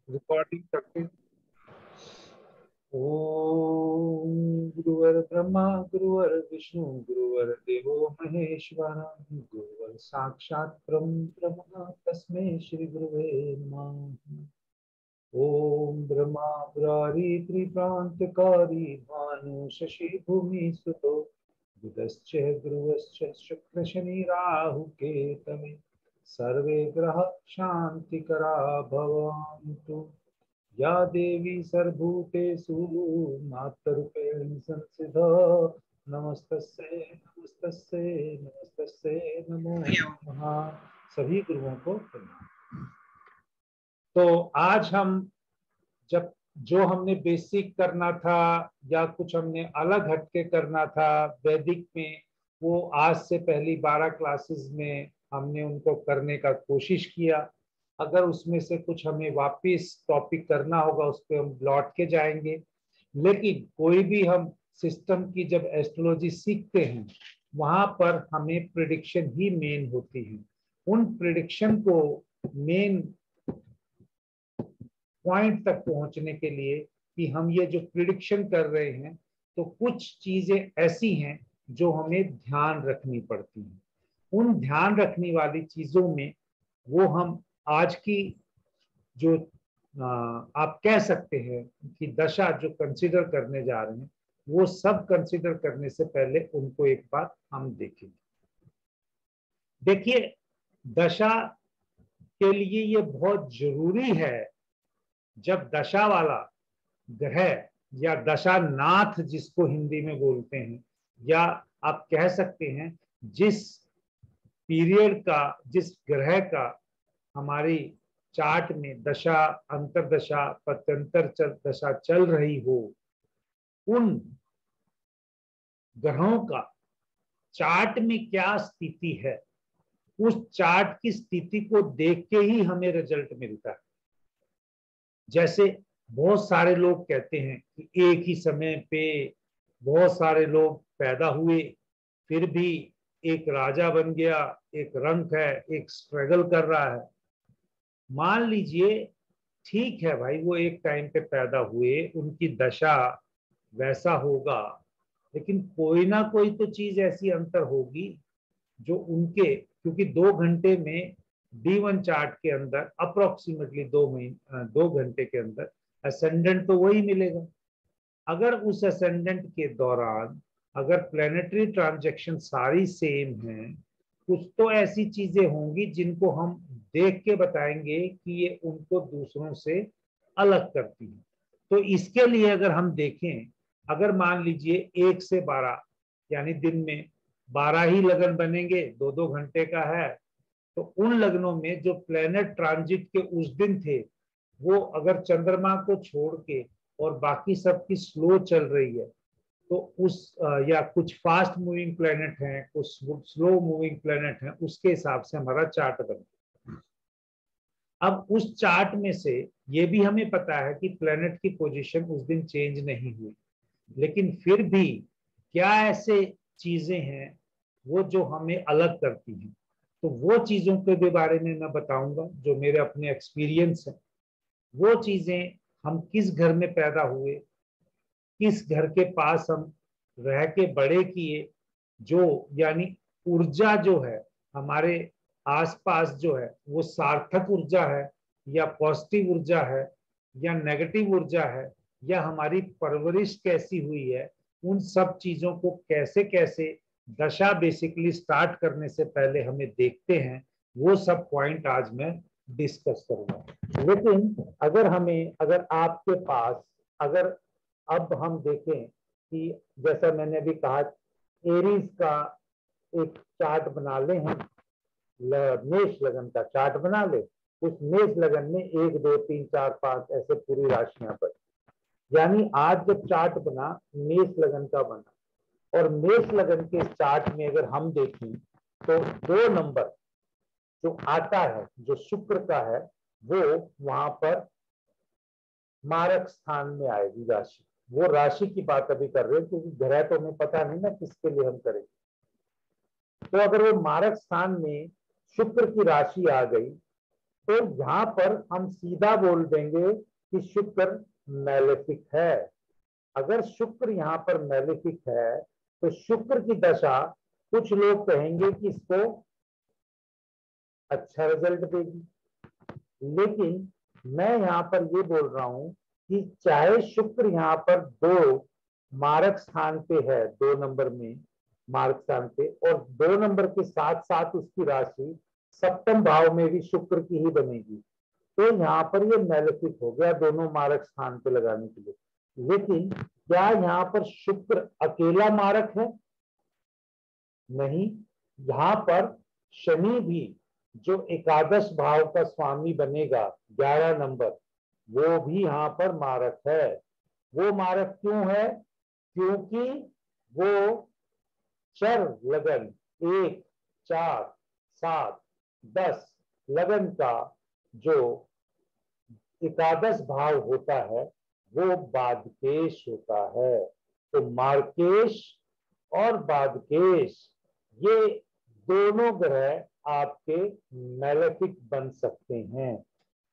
Recording करते हैं। ओम गुरुवर ब्रह्मा गुरुवर विष्णु गुरुवर देवो महेश्वरा गुरुवर साक्षात ब्रह्म तस्मै श्री गुरुवे नमः। ओम ब्रह्मा मुरारी त्रिप्रांतकारी भानु शशि भूमि सुतो बुधश्च गुरुश्च शुक्र शनि राहु केतवे सर्वे ग्रह शांतिकरा भवन्तु। या देवी सर्वभूतेषु मातृरूपेण संस्थिता नमस्तस्यै नमस्तस्यै नमस्तस्यै नमो नमः। सभी गुरुओं को प्रणाम। तो आज हम जब जो हमने बेसिक करना था या कुछ हमने अलग हटके करना था वैदिक में, वो आज से पहली 12 क्लासेस में हमने उनको करने का कोशिश किया। अगर उसमें से कुछ हमें वापस टॉपिक करना होगा उस पर हम लौट के जाएंगे। लेकिन कोई भी हम सिस्टम की जब एस्ट्रोलॉजी सीखते हैं वहां पर हमें प्रिडिक्शन ही मेन होती है। उन प्रिडिक्शन को मेन पॉइंट तक पहुंचने के लिए कि हम ये जो प्रिडिक्शन कर रहे हैं तो कुछ चीजें ऐसी हैं जो हमें ध्यान रखनी पड़ती हैं। उन ध्यान रखने वाली चीजों में वो हम आज की जो आप कह सकते हैं कि दशा जो कंसिडर करने जा रहे हैं वो सब कंसिडर करने से पहले उनको एक बार हम देखेंगे। देखिए, दशा के लिए ये बहुत जरूरी है, जब दशा वाला ग्रह या दशा नाथ जिसको हिंदी में बोलते हैं, या आप कह सकते हैं जिस पीरियड का, जिस ग्रह का हमारी चार्ट में दशा, अंतरदशा, पत्यंतर दशा चल रही हो, उन ग्रहों का चार्ट में क्या स्थिति है, उस चार्ट की स्थिति को देख के ही हमें रिजल्ट मिलता है। जैसे बहुत सारे लोग कहते हैं कि एक ही समय पे बहुत सारे लोग पैदा हुए, फिर भी एक राजा बन गया, एक रंक है, एक स्ट्रगल कर रहा है। मान लीजिए ठीक है भाई, वो एक टाइम पे पैदा हुए, उनकी दशा वैसा होगा, लेकिन कोई ना कोई तो चीज ऐसी अंतर होगी जो उनके, क्योंकि 2 घंटे में D1 चार्ट के अंदर अप्रोक्सीमेटली 2 घंटे के अंदर असेंडेंट तो वही मिलेगा। अगर उस असेंडेंट के दौरान अगर प्लेनेटरी ट्रांजैक्शन सारी सेम हैं, कुछ तो ऐसी चीजें होंगी जिनको हम देख के बताएंगे कि ये उनको दूसरों से अलग करती है। तो इसके लिए अगर हम देखें, अगर मान लीजिए 1 से 12 यानी दिन में 12 ही लगन बनेंगे, 2-2 घंटे का है, तो उन लगनों में जो प्लेनेट ट्रांजिट के उस दिन थे वो अगर चंद्रमा को छोड़ के और बाकी सब की स्लो चल रही है, तो उस या कुछ फास्ट मूविंग प्लेनेट हैं, कुछ स्लो मूविंग प्लेनेट हैं, उसके हिसाब से हमारा चार्ट बनता है। अब उस चार्ट में से ये भी हमें पता है कि प्लेनेट की पोजीशन उस दिन चेंज नहीं हुई, लेकिन फिर भी क्या ऐसे चीजें हैं वो जो हमें अलग करती हैं, तो वो चीजों के भी बारे में मैं बताऊंगा जो मेरे अपने एक्सपीरियंस है। वो चीजें, हम किस घर में पैदा हुए, किस घर के पास हम रह के बड़े किए, जो यानी ऊर्जा जो है हमारे आसपास जो है वो सार्थक ऊर्जा है या पॉजिटिव ऊर्जा है या नेगेटिव ऊर्जा है, या हमारी परवरिश कैसी हुई है, उन सब चीजों को कैसे कैसे दशा बेसिकली स्टार्ट करने से पहले हमें देखते हैं, वो सब पॉइंट आज मैं डिस्कस करूंगा। लेकिन अगर आपके पास, अगर अब हम देखें कि जैसा मैंने अभी कहा, एरीज का एक चार्ट बना ले, हम मेष लगन का चार्ट बना ले, उस मेष लगन में 1 2 3 4 5 ऐसे पूरी राशियां बनी। यानी आज जब चार्ट बना मेष लगन का बना, और मेष लगन के चार्ट में अगर हम देखें तो 2 नंबर जो आता है, जो शुक्र का है, वो वहां पर मारक स्थान में आएगी राशि। वो राशि की बात अभी कर रहे हैं क्योंकि ग्रह तो हमें पता नहीं ना किसके लिए हम करेंगे। तो अगर वो मारक स्थान में शुक्र की राशि आ गई तो यहाँ पर हम सीधा बोल देंगे कि शुक्र मैलेफिक है। अगर शुक्र यहाँ पर मैलेफिक है तो शुक्र की दशा कुछ लोग कहेंगे कि इसको अच्छा रिजल्ट देगी, लेकिन मैं यहाँ पर ये बोल रहा हूं कि चाहे शुक्र यहाँ पर 2 मारक स्थान पे है, 2 नंबर में मार्क स्थान पे, और 2 नंबर के साथ साथ उसकी राशि सप्तम भाव में भी शुक्र की ही बनेगी, तो यहाँ पर ये मैलेफिक हो गया दोनों मारक स्थान पे लगाने के लिए। लेकिन क्या यहाँ पर शुक्र अकेला मारक है? नहीं, यहाँ पर शनि भी जो एकादश भाव का स्वामी बनेगा 11 नंबर, वो भी यहाँ पर मारक है। वो मारक क्यों है? क्योंकि वो चर लगन 1, 4, 7, 10 लगन का जो एकादश भाव होता है वो बादकेश होता है। तो मार्केश और बादकेश ये दोनों ग्रह आपके मैलेफिक बन सकते हैं।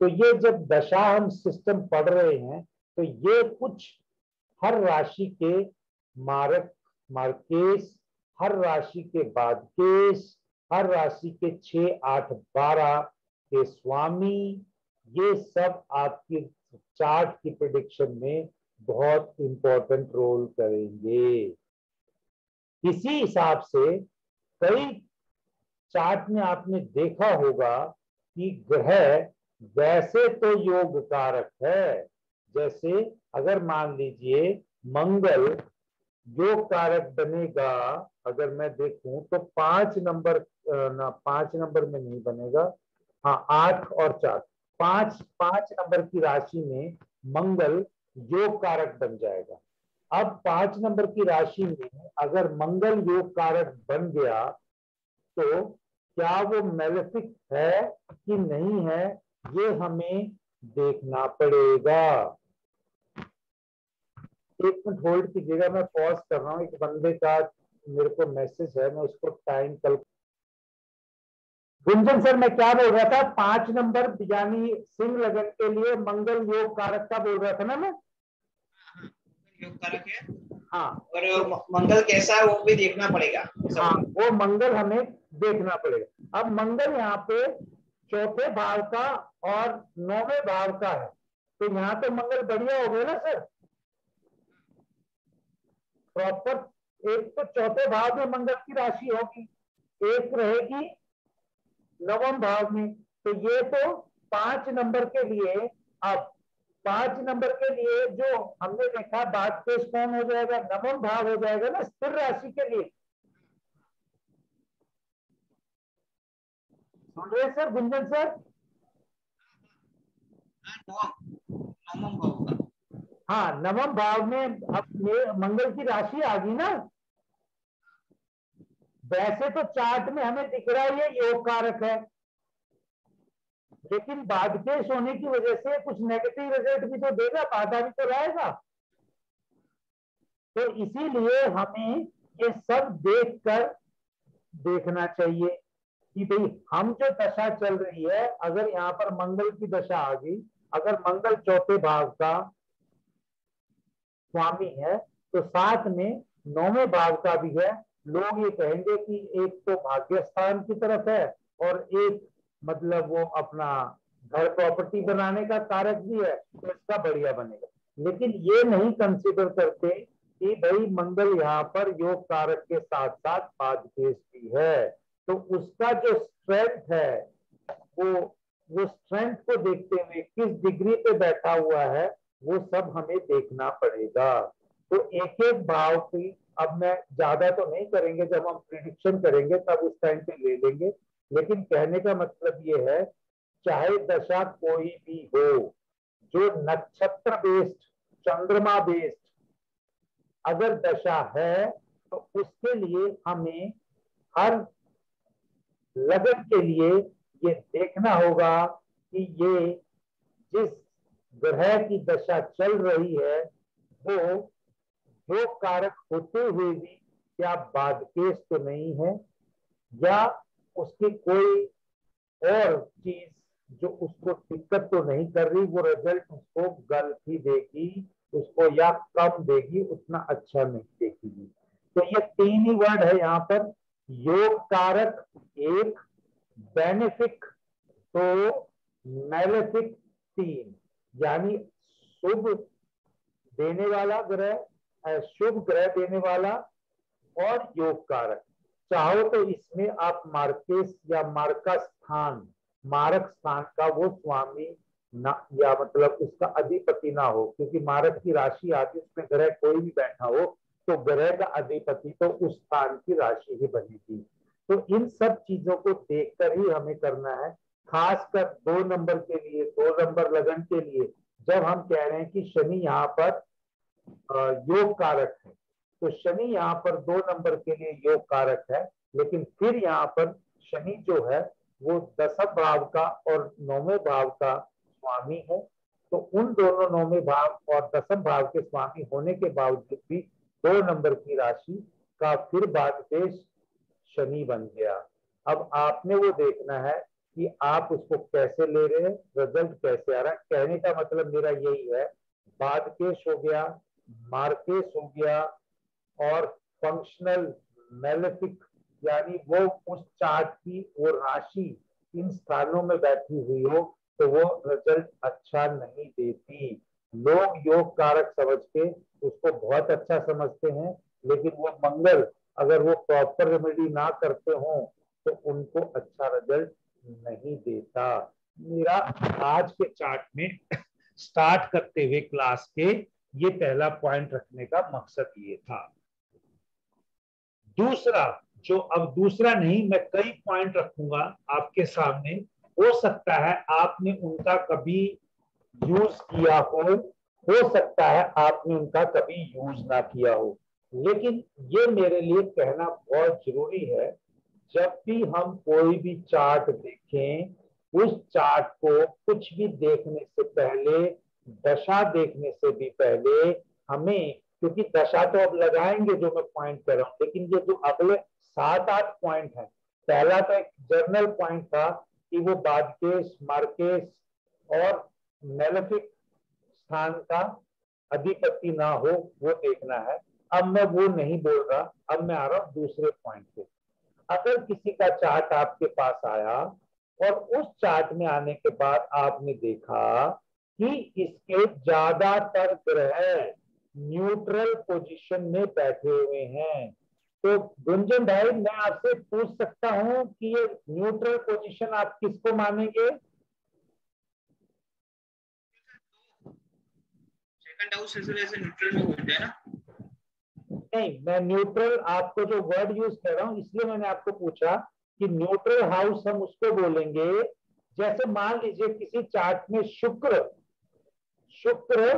तो ये जब दशा हम सिस्टम पढ़ रहे हैं तो ये कुछ हर राशि के मारक मार्केश, हर राशि के बादकेश, हर राशि के 6, 8, 12 के स्वामी, ये सब आपकी चार्ट की प्रेडिक्शन में बहुत इंपॉर्टेंट रोल करेंगे। इसी हिसाब से कई चार्ट में आपने देखा होगा कि ग्रह वैसे तो योग कारक है, जैसे अगर मान लीजिए मंगल योग कारक बनेगा, अगर मैं देखूं तो 5 नंबर, ना 5 नंबर में नहीं बनेगा, हाँ 8 और 4, 5 नंबर की राशि में मंगल योग कारक बन जाएगा। अब 5 नंबर की राशि में अगर मंगल योग कारक बन गया तो क्या वो मैलेफिक है कि नहीं है, ये हमें देखना पड़ेगा। एक मिनट होल्ड कीजिएगा, मैं पॉज कर रहा हूँ, एक बंदे का मेरे को मैसेज है, मैं उसको टाइम कल। गुंजन सर, मैं क्या बोल रहा था? 5 नंबर यानी सिंह लगन के लिए मंगल योग कारक का बोल रहा था ना मैं? योग कारक है। हाँ, और मंगल कैसा है वो भी देखना पड़ेगा। हाँ, वो मंगल हमें देखना पड़ेगा। अब मंगल यहाँ पे 4थे भाव का और 9वें भाव का है, तो यहाँ तो मंगल बढ़िया हो गया ना सर, प्रॉपर। एक तो 4थे भाव में मंगल की राशि होगी, एक रहेगी 9वें भाव में, तो ये तो 5 नंबर के लिए, अब 5 नंबर के लिए जो हमने देखा बात पेश कौन हो जाएगा, 9वां भाव हो जाएगा ना स्थिर राशि के लिए। सुन रहे सर गुंजन सर? हाँ, 9वां भाव में अब मंगल की राशि आ गई ना। वैसे तो चार्ट में हमें दिख रहा है ये योग कारक है, लेकिन बादकेश होने की वजह से कुछ नेगेटिव रिजल्ट भी तो देगा, बाधा भी तो रहेगा। तो इसीलिए हमें ये सब देखकर देखना चाहिए कि भाई हम जो दशा चल रही है, अगर यहाँ पर मंगल की दशा आ गई, अगर मंगल 4थे भाव का स्वामी है तो साथ में 9वें भाव का भी है, लोग ये कहेंगे कि एक तो भाग्य स्थान की तरफ है और एक मतलब वो अपना घर प्रॉपर्टी बनाने का कारक भी है, तो इसका बढ़िया बनेगा। लेकिन ये नहीं कंसीडर करते कि भाई मंगल यहाँ पर योग कारक के साथ साथ बादकेश भी है, तो उसका जो स्ट्रेंथ है वो स्ट्रेंथ को देखते हुए किस डिग्री पे बैठा हुआ है वो सब हमें देखना पड़ेगा। तो एक एक भाव की अब मैं ज्यादा तो नहीं करेंगे, जब हम प्रिडिक्शन करेंगे तब उस टाइम पे ले लेंगे, लेकिन कहने का मतलब ये है चाहे दशा कोई भी हो, जो नक्षत्र बेस्ड, चंद्रमा बेस्ड अगर दशा है तो उसके लिए हमें हर लगन के लिए ये देखना होगा कि ये जिस ग्रह की दशा चल रही है वो योग कारक होते हुए भी क्या बादकेश तो नहीं है, या उसकी कोई और चीज जो उसको दिक्कत तो नहीं कर रही, वो रिजल्ट उसको गलत ही देगी, उसको या कम देगी, उतना अच्छा नहीं देगी। तो ये 3 ही वर्ड है यहाँ पर, योग कारक 1, बेनिफिक 2, मैलेफिक 3, यानी शुभ देने वाला ग्रह, शुभ ग्रह देने वाला और योग कारक। चाहो तो इसमें आप मार्केस या मार्का स्थान, मारक स्थान का वो स्वामी ना, या मतलब उसका अधिपति ना हो, क्योंकि मारक की राशि आदि उसमें ग्रह कोई भी बैठा हो तो ग्रह का अधिपति तो उस स्थान की राशि ही बनेगी। तो इन सब चीजों को देखकर ही हमें करना है, खासकर 2 नंबर के लिए, 2 नंबर लगन के लिए। जब हम कह रहे हैं कि शनि यहाँ पर योग कारक है, तो शनि यहाँ पर 2 नंबर के लिए योग कारक है, लेकिन फिर यहाँ पर शनि जो है वो 10वें भाव का और 9वें भाव का स्वामी है। तो उन दोनों 9वें भाव और 10वें भाव के स्वामी होने के बावजूद भी 2 नंबर की राशि का फिर बाद देश शनि बन गया। अब आपने वो देखना है कि आप उसको कैसे ले रहे हैं, रिजल्ट कैसे आ रहा है। कहने का मतलब मेरा यही है, बादकेश हो गया, मार्केस हो गया और फंक्शनल मेलेफिक, यानी वो उस चार्ट की वो राशि इन स्थानों में बैठी हुई हो तो वो रिजल्ट अच्छा नहीं देती। लोग योग कारक समझ के उसको बहुत अच्छा समझते हैं, लेकिन वो मंगल अगर वो प्रॉपर रेमेडी ना करते हो तो उनको अच्छा रिजल्ट नहीं देता। मेरा आज के चार्ट में स्टार्ट करते हुए क्लास के ये पहला पॉइंट रखने का मकसद ये था। दूसरा, जो अब दूसरा नहीं, मैं कई पॉइंट रखूंगा आपके सामने, हो सकता है आपने उनका कभी यूज किया हो सकता है आपने उनका कभी यूज ना किया हो, लेकिन ये मेरे लिए कहना बहुत जरूरी है। जब भी हम कोई भी चार्ट देखें, उस चार्ट को कुछ भी देखने से पहले, दशा देखने से भी पहले हमें, क्योंकि दशा तो अब लगाएंगे जो मैं पॉइंट कर रहा हूं, लेकिन ये जो अगले 7-8 पॉइंट है, पहला तो एक जर्नल पॉइंट था कि वो बादकेश, मार्केस और मेलेफिक स्थान का अधिपति ना हो, वो देखना है। अब मैं वो नहीं बोल रहा, अब मैं आ रहा हूं दूसरे पॉइंट पे। अगर किसी का चार्ट आपके पास आया और उस चार्ट में आने के बाद आपने देखा कि इसके ज्यादातर ग्रह न्यूट्रल पोजीशन में बैठे हुए हैं, तो गुंजन भाई मैं आपसे पूछ सकता हूं कि ये न्यूट्रल पोजीशन आप किसको मानेंगे? सेकंड हाउस इस वजह से न्यूट्रल में बोलते हैं ना। नहीं, मैं न्यूट्रल आपको जो वर्ड यूज कर रहा हूं इसलिए मैंने आपको पूछा कि न्यूट्रल हाउस हम उसको बोलेंगे, जैसे मान लीजिए किसी चार्ट में शुक्र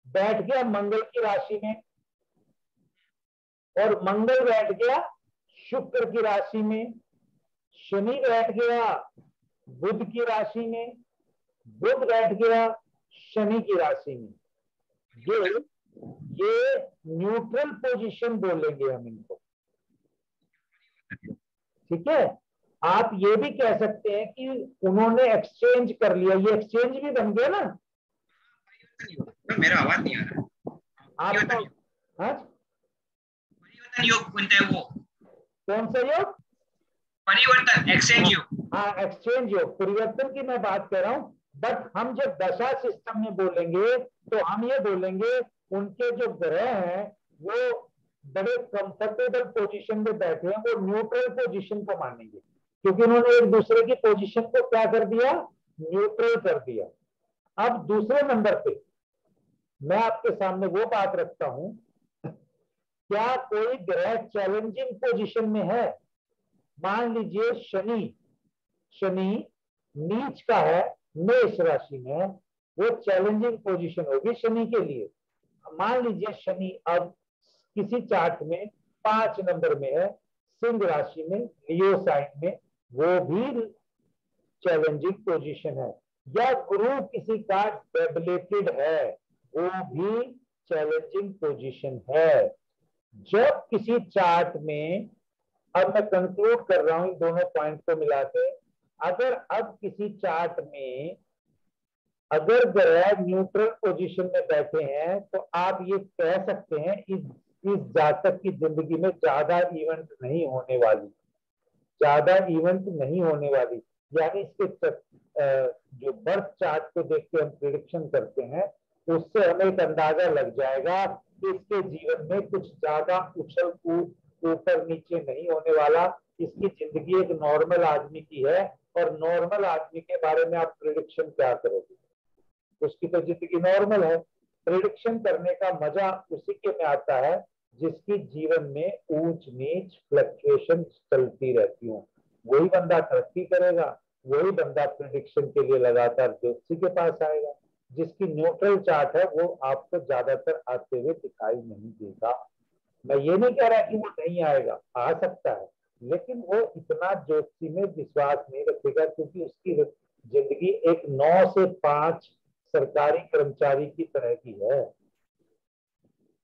बैठ गया मंगल की राशि में और मंगल बैठ गया शुक्र की राशि में, शनि बैठ गया बुध की राशि में, बुध बैठ गया शनि की राशि में। ये न्यूट्रल पोजीशन बोलेंगे हम इनको, ठीक है। आप ये भी कह सकते हैं कि उन्होंने एक्सचेंज कर लिया, ये एक्सचेंज भी बन गया ना। मेरा आवाज नहीं आ रहा। आपका हाँ, परिवर्तन योग बनता है वो। कौन सा योग? परिवर्तन, एक्सचेंज योग। हाँ, एक्सचेंज योग, परिवर्तन की मैं बात कर रहा हूँ। बट हम जब दशा सिस्टम में बोलेंगे तो हम ये बोलेंगे उनके जो ग्रह हैं वो बड़े कंफर्टेबल पोजीशन में बैठे हैं, वो न्यूट्रल पोजीशन को मानेंगे, क्योंकि उन्होंने एक दूसरे की पोजीशन को क्या कर दिया, न्यूट्रल कर दिया। अब दूसरे नंबर पे मैं आपके सामने वो बात रखता हूं, क्या कोई ग्रह चैलेंजिंग पोजीशन में है? मान लीजिए शनि नीच का है, मेष राशि में, वो चैलेंजिंग पोजीशन होगी शनि के लिए। मान लीजिए शनि अब किसी चार्ट में 5 नंबर में है, सिंह राशि में, लियो साइन में, वो भी चैलेंजिंग पोजीशन है। या गुरु किसी का डेबिलेटेड है, वो भी चैलेंजिंग पोजीशन है। जब किसी चार्ट में, अब मैं कंक्लूड कर रहा हूं इन दोनों पॉइंट को मिलाकर, अगर अब किसी चार्ट में अगर ग्रह न्यूट्रल पोजीशन में बैठे हैं तो आप ये कह सकते हैं इस जातक की जिंदगी में ज्यादा इवेंट नहीं होने वाली, ज्यादा इवेंट नहीं होने वाली। यानी इसके जो बर्थ चार्ट को देख के हम प्रिडिक्शन करते हैं उससे हमें एक अंदाजा लग जाएगा कि इसके जीवन में कुछ ज्यादा उछल कूद ऊपर नीचे नहीं होने वाला, इसकी जिंदगी एक नॉर्मल आदमी की है। और नॉर्मल आदमी के बारे में आप प्रिडिक्शन क्या करोगे, उसकी तो जिंदगी नॉर्मल है। प्रिडिक्शन करने का मजा उसी के में आता है जिसकी जीवन में ऊंच नीच फ्लक्चुएशन चलती रहती हो। वही बंदा तरक्की करेगा, वही बंदा प्रिडिक्शन के लिए लगातार ज्योतिषी के पास आएगा। जिसकी न्यूट्रल चार्ट है वो आपको ज्यादातर आते हुए दिखाई नहीं देगा। मैं ये नहीं कह रहा कि वो नहीं आएगा, आ सकता है, लेकिन वो इतना ज्योतिषी में विश्वास नहीं रखेगा क्योंकि उसकी जिंदगी एक 9 से 5 सरकारी कर्मचारी की तरह की है।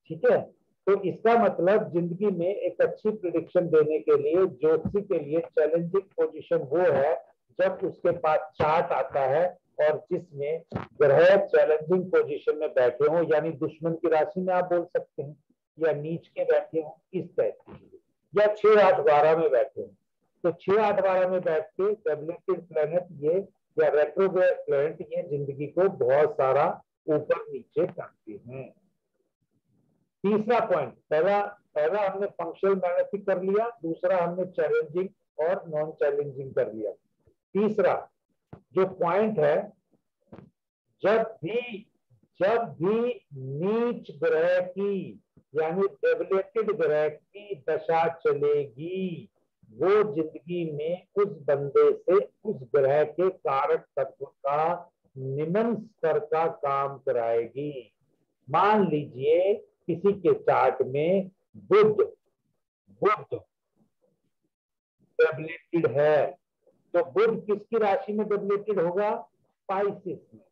ठीक है, तो इसका मतलब जिंदगी में एक अच्छी प्रिडिक्शन देने के लिए ज्योतिषी के लिए चैलेंजिंग पोजीशन वो है जब उसके पास चार्ट आता है और जिसमें ग्रह चैलेंजिंग पोजीशन में बैठे हो, यानी दुश्मन की राशि में आप बोल सकते हैं, या नीच के बैठे हो इस टाइप की, या 6, 8, 12 में बैठे हो। तो 6, 8, 12 में बैठ के डेवलप्ड प्लेनेट ये या रेट्रोग्रेड प्लेनेट ये जिंदगी को बहुत सारा ऊपर नीचे करते हैं। तीसरा पॉइंट, पहला हमने फंक्शनल मैग्नेटिक कर लिया, दूसरा हमने चैलेंजिंग और नॉन चैलेंजिंग कर लिया। तीसरा जो पॉइंट है, जब भी नीच ग्रह की यानी डेबिलिटेड ग्रह की दशा चलेगी वो जिंदगी में उस बंदे से उस ग्रह के कारक तत्व का निम्न स्तर का काम कराएगी। मान लीजिए किसी के चार्ट में बुध डेबिलिटेड है, तो बुध किसकी राशि में डेबिलिटेड होगा, स्पाइसिस में।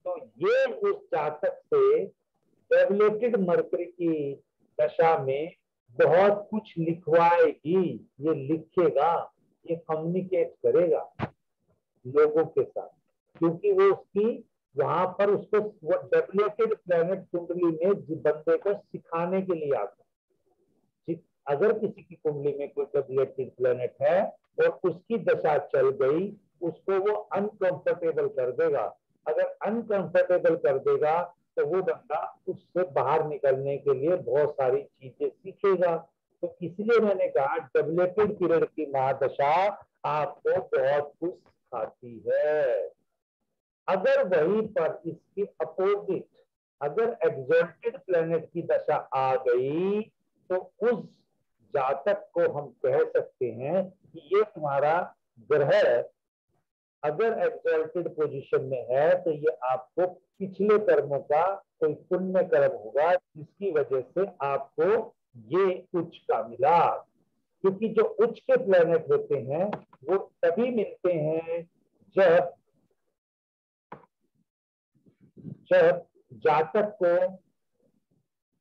तो ये उस जातक से डेबिलिटेड मरकरी की दशा में बहुत कुछ लिखवाएगी, ये लिखेगा, ये कम्युनिकेट करेगा लोगों के साथ, क्योंकि वो उसकी वहां पर उसको डेबिलिटेड प्लेनेट कुंडली में बंदे को सिखाने के लिए आता है। अगर किसी की कुंडली में कोई डेबिलिटेड प्लेनेट है और उसकी दशा चल गई, उसको वो अनकंफर्टेबल कर देगा। अगर अनकंफर्टेबल कर देगा तो वो बंदा उससे बाहर निकलने के लिए बहुत सारी चीजें सीखेगा। तो इसलिए मैंने कहा डेबिलिटेड पीरियड की महादशा आपको बहुत कुछ सिखाती है। अगर वहीं पर इसकी अपोजिट अगर एग्जॉल्टेड प्लेनेट की दशा आ गई तो उस जातक को हम कह सकते हैं कि ये तुम्हारा ग्रह अगर एग्जॉल्टेड पोजीशन में है तो ये आपको पिछले कर्मों का कोई पुण्य कर्म होगा जिसकी वजह से आपको ये उच्च का मिला। क्योंकि जो उच्च के प्लेनेट होते हैं वो तभी मिलते हैं जब जातक को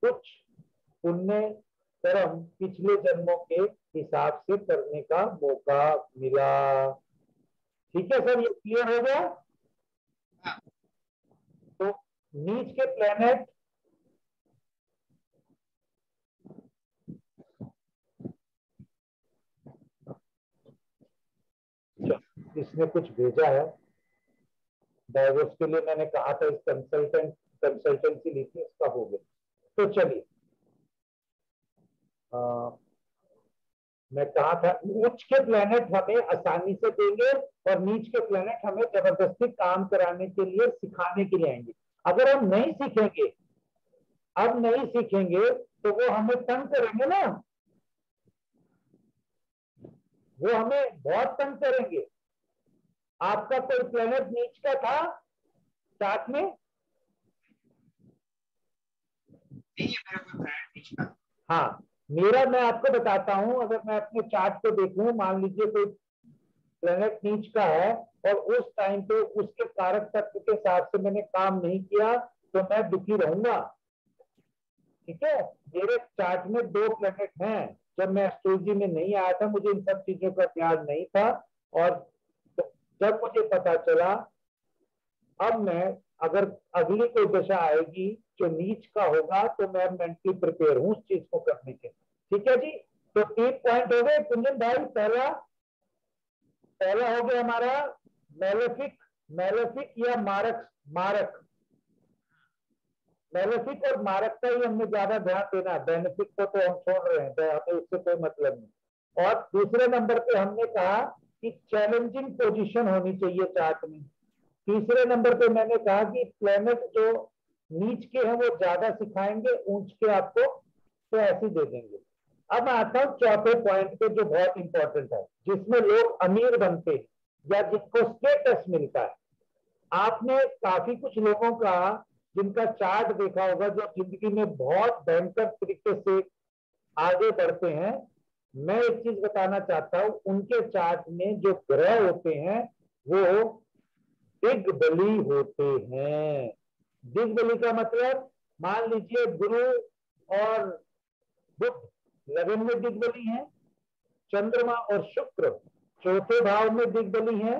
कुछ पुण्य कर्म पिछले जन्मों के हिसाब से करने का मौका मिला। ठीक है सर, ये क्लियर हो गया। तो नीच के प्लेनेट इसने कुछ भेजा है डाइवोर्स के लिए, मैंने कहा था इस कंसल्टेंसी ली थी, इसका हो गया। तो चलिए मैं कहा था उच्च के प्लेनेट हमें आसानी से देंगे और नीच के प्लेनेट हमें जबरदस्ती काम कराने के लिए सिखाने के लिए आएंगे। अगर हम नहीं सीखेंगे तो वो हमें तंग करेंगे ना, वो हमें बहुत तंग करेंगे। आपका कोई प्लेनेट नीच का था चार्ट में? हाँ, मेरा मैं आपको बताता हूं, अगर मैं अपने चार्ट को देखूं, मान लीजिए कोई प्लेनेट नीच का है और उस टाइम पे उसके कारक तत्व के हिसाब से मैंने काम नहीं किया तो मैं दुखी रहूंगा। ठीक है, मेरे चार्ट में 2 प्लेनेट हैं। जब मैं एस्ट्रोलॉजी में नहीं आया था मुझे इन सब चीजों का ध्यान नहीं था, और जब मुझे पता चला, अब मैं अगर अगली कोई दशा आएगी जो नीच का होगा तो मैं मेंटली प्रिपेयर हूं उस चीज को करने के। ठीक है जी, तो 3 पॉइंट हो गए कुंजन भाई। पहला हो गया हमारा मेलेफिक, मेलेफिक या मारक, मारक, बेनिफिट और मारक का ही हमने ज्यादा ध्यान देना है, बेनिफिट को तो हम छोड़ रहे हैं, हमें उससे कोई मतलब नहीं। और दूसरे नंबर पे हमने कहा कि चैलेंजिंग पोजीशन होनी चाहिए चार्ट में। तीसरे नंबर पे मैंने कहा कि प्लेनेट जो नीच के हैं वो ज्यादा सिखाएंगे, ऊंच के आपको तो ऐसे दे देंगे। अब आता हूं चौथे पॉइंट पे जो बहुत इंपॉर्टेंट है, जिसमें लोग अमीर बनते हैं या जिनको स्टेटस मिलता है। आपने काफी कुछ लोगों का जिनका चार्ट देखा होगा जो जिंदगी में बहुत भयंकर तरीके से आगे बढ़ते हैं। मैं एक चीज बताना चाहता हूं, उनके चार्ट में जो ग्रह होते हैं वो दिग्बली होते हैं। दिग्बली का मतलब, मान लीजिए गुरु और बुध लगन में दिग्बली हैं, चंद्रमा और शुक्र चौथे भाव में दिग्बली हैं,